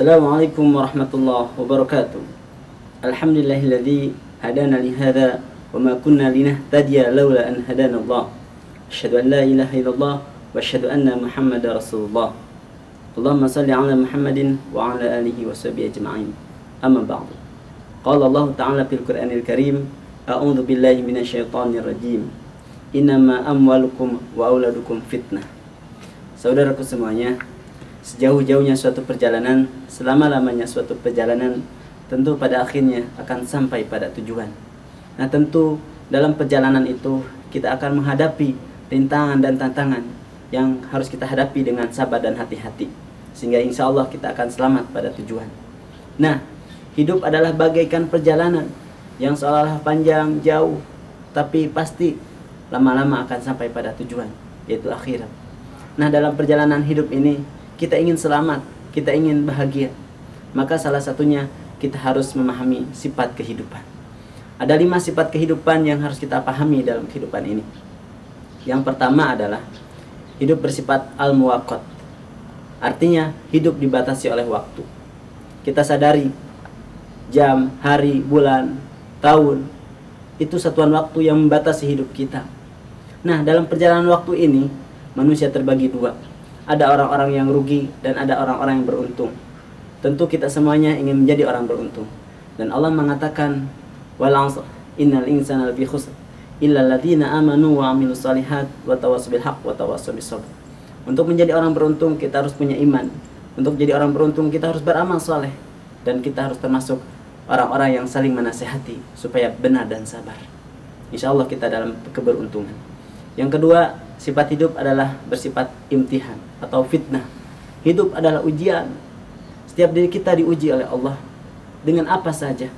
Assalamualaikum warahmatullahi wabarakatuh. Alhamdulillahilladzi hadana li hadza wa ma kunna linahtadiya laula an hadana Allah. Asyhadu an la ilaha illallah wa asyhadu anna Muhammadar Rasulullah. Allahumma shalli ala Muhammadin wa ala alihi wa sahbihi ajma'in. Amma ba'du. Qala Allah Ta'ala fil Qur'anil Karim, a'udzu billahi minasyaitonir rajim. Innama amwalukum wa auladukum fitnah. Saudaraku semuanya, sejauh-jauhnya suatu perjalanan, selama-lamanya suatu perjalanan, tentu pada akhirnya akan sampai pada tujuan. Nah, tentu dalam perjalanan itu kita akan menghadapi rintangan dan tantangan yang harus kita hadapi dengan sabar dan hati-hati, sehingga insya Allah kita akan selamat pada tujuan. Nah, hidup adalah bagaikan perjalanan yang seolah-olah panjang, jauh, tapi pasti lama-lama akan sampai pada tujuan, yaitu akhirat. Nah, dalam perjalanan hidup ini kita ingin selamat, kita ingin bahagia. Maka salah satunya kita harus memahami sifat kehidupan. Ada 5 sifat kehidupan yang harus kita pahami dalam kehidupan ini. Yang pertama adalah hidup bersifat al-muwaqqat. Artinya hidup dibatasi oleh waktu. Kita sadari jam, hari, bulan, tahun itu satuan waktu yang membatasi hidup kita. Nah, dalam perjalanan waktu ini manusia terbagi 2. Ada orang-orang yang rugi dan ada orang-orang yang beruntung. Tentu kita semuanya ingin menjadi orang beruntung. Dan Allah mengatakan, wal 'asr innal insana lafi khusr illa alladziina amanu wa 'amilus shalihat wa tawassaw bil haqq wa tawassaw bis sabr. Untuk menjadi orang beruntung kita harus punya iman. Untuk menjadi orang beruntung kita harus beramal saleh, dan kita harus termasuk orang-orang yang saling menasihati supaya benar dan sabar. Insyaallah kita dalam keberuntungan. Yang kedua, sifat hidup adalah bersifat imtihan atau fitnah. Hidup adalah ujian. Setiap diri kita diuji oleh Allah dengan apa saja.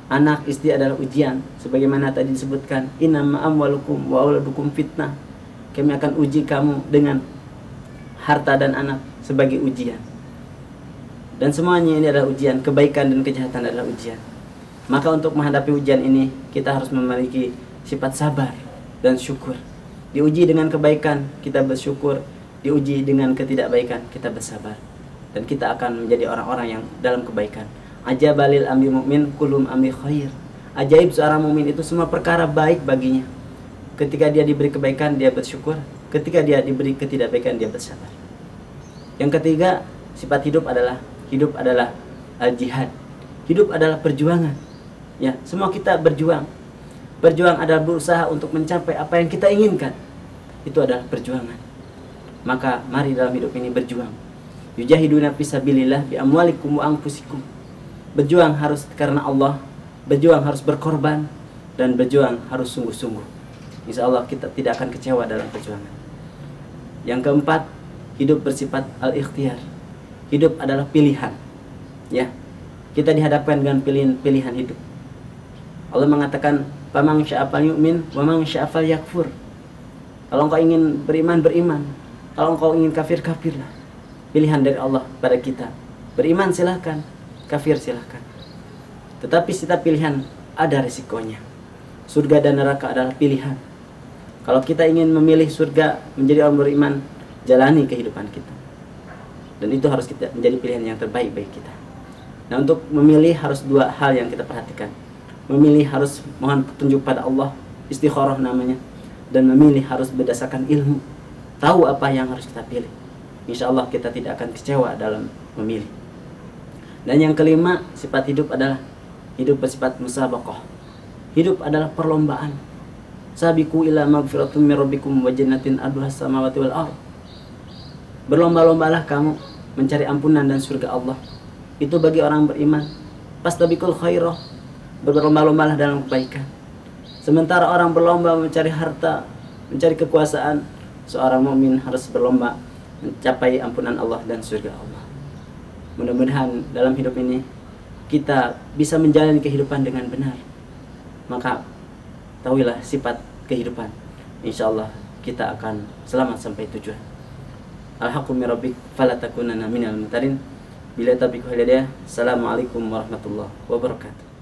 Anak, istri adalah ujian. Sebagaimana tadi disebutkan, innama amwalukum wa auladukum fitnah. Kami akan uji kamu dengan harta dan anak sebagai ujian. Dan semuanya ini adalah ujian. Kebaikan dan kejahatan adalah ujian. Maka untuk menghadapi ujian ini kita harus memiliki sifat sabar dan syukur. Diuji dengan kebaikan, kita bersyukur. Diuji dengan ketidakbaikan, kita bersabar. Dan kita akan menjadi orang-orang yang dalam kebaikan. Ajabalil amri mu'min kulum amri khair. Ajaib seorang mukmin itu semua perkara baik baginya. Ketika dia diberi kebaikan, dia bersyukur. Ketika dia diberi ketidakbaikan, dia bersabar. Yang ketiga, sifat hidup adalah al-jihad. Hidup adalah perjuangan. Ya, semua kita berjuang. Berjuang adalah berusaha untuk mencapai apa yang kita inginkan. Itu adalah perjuangan. Maka mari dalam hidup ini berjuang. Yujahiduna fisabilillah bi amwalikum wa anfusikum. Berjuang harus karena Allah, berjuang harus berkorban, dan berjuang harus sungguh-sungguh. Insya Allah kita tidak akan kecewa dalam perjuangan. Yang keempat, hidup bersifat al-ikhtiyar. Hidup adalah pilihan. Ya, kita dihadapkan dengan pilihan hidup. Allah mengatakan, "Faman syaa'a falyu'min wa man syaa'a falyakfur." Kalau engkau ingin beriman, beriman. Kalau engkau ingin kafir, kafirlah. Pilihan dari Allah pada kita. Beriman silahkan, kafir silahkan. Tetapi setiap pilihan ada resikonya. Surga dan neraka adalah pilihan. Kalau kita ingin memilih surga, menjadi orang beriman, jalani kehidupan kita. Dan itu harus kita menjadi pilihan yang terbaik bagi kita. Nah, untuk memilih harus 2 hal yang kita perhatikan. Memilih harus mohon petunjuk pada Allah, istikharah namanya. Dan memilih harus berdasarkan ilmu, tahu apa yang harus kita pilih. Insya Allah kita tidak akan kecewa dalam memilih. Dan yang kelima, sifat hidup adalah hidup bersifat musabaqah. Hidup adalah perlombaan. Sabiqu ila magfiratum min rabbikum wa jannatin arduhas samawati wal ardh. Berlomba-lombalah kamu mencari ampunan dan surga Allah. Itu bagi orang beriman. Fastabiqul khairah. Berlomba-lombalah dalam kebaikan. Sementara orang berlomba mencari harta, mencari kekuasaan, seorang mukmin harus berlomba mencapai ampunan Allah dan surga Allah. Mudah-mudahan dalam hidup ini kita bisa menjalani kehidupan dengan benar. Maka tahuilah sifat kehidupan. Insya Allah kita akan selamat sampai tujuan. Al-haqqu min rabbik fala takunanna minal mumtarin. Bila tabiqul hidayah. Assalamualaikum warahmatullahi wabarakatuh.